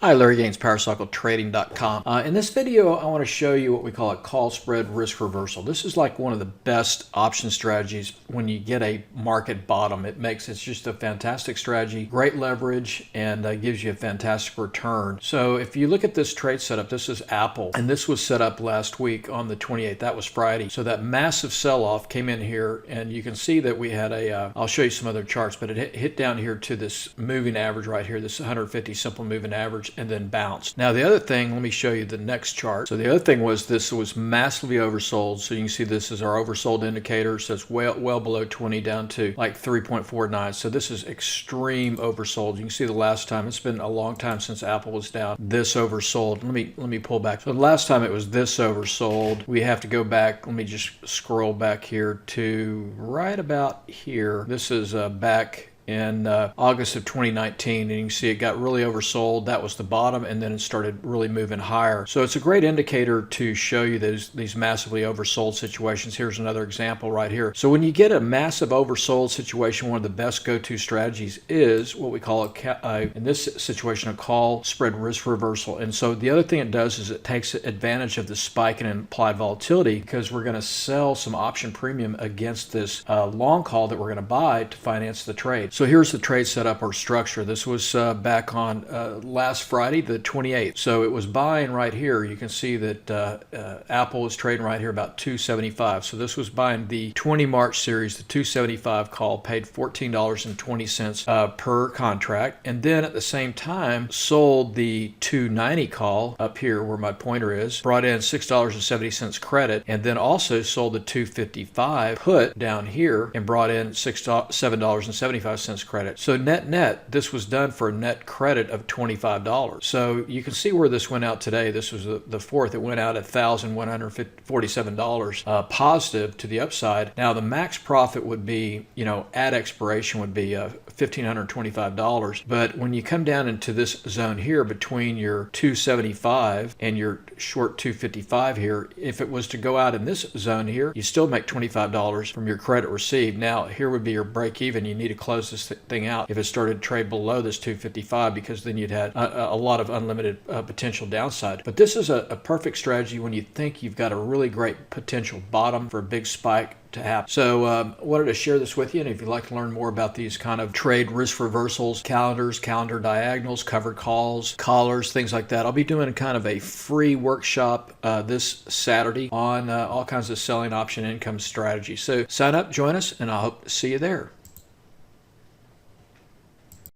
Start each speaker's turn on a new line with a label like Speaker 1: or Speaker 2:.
Speaker 1: Hi, Larry Gaines, PowerCycleTrading.com. In this video, I want to show you what we call a call spread risk reversal. This is like one of the best option strategies when you get a market bottom. It's just a fantastic strategy, great leverage, and gives you a fantastic return. So if you look at this trade setup, this is Apple, and this was set up last week on the 28th. That was Friday. So that massive sell-off came in here, and you can see that we had I'll show you some other charts, but it hit down here to this moving average right here, this 150 simple moving average, and then bounced. Now the other thing, let me show you the next chart. So the other thing was this was massively oversold. So you can see this is our oversold indicator. So it's well below 20 down to like 3.49. So this is extreme oversold. You can see the last time, it's been a long time since Apple was down this oversold. Let me pull back. So the last time it was this oversold, we have to go back. Let me just scroll back here to right about here. This is back in August of 2019, and you can see it got really oversold. That was the bottom, and then it started really moving higher. So it's a great indicator to show you these massively oversold situations. Here's another example right here. So when you get a massive oversold situation, one of the best go-to strategies is what we call in this situation, a call spread risk reversal. And so the other thing it does is it takes advantage of the spike in implied volatility, because we're going to sell some option premium against this long call that we're going to buy to finance the trade. So here's the trade setup or structure. This was back on last Friday, the 28th. So it was buying right here. You can see that Apple was trading right here about 275. So this was buying the 20 March series, the 275 call, paid $14.20 per contract. And then at the same time, sold the 290 call up here where my pointer is, brought in $6.70 credit, and then also sold the 255 put down here and brought in $7.75 credit. So net, this was done for a net credit of $25. So you can see where this went out today. This was the 4th. It went out at $1,147 positive to the upside. Now the max profit would be, at expiration would be $1,525. But when you come down into this zone here between your 275 and your short 255 here, if it was to go out in this zone here, you still make $25 from your credit received. Now here would be your break even. You need to close this thing out if it started to trade below this 255, because then you'd had a lot of unlimited potential downside. But this is a perfect strategy when you think you've got a really great potential bottom for a big spike to happen. So wanted to share this with you, and if you'd like to learn more about these kind of trade risk reversals, calendar diagonals, covered calls, collars, things like that, I'll be doing kind of a free workshop this Saturday on all kinds of selling option income strategies. So sign up, join us, and I hope to see you there.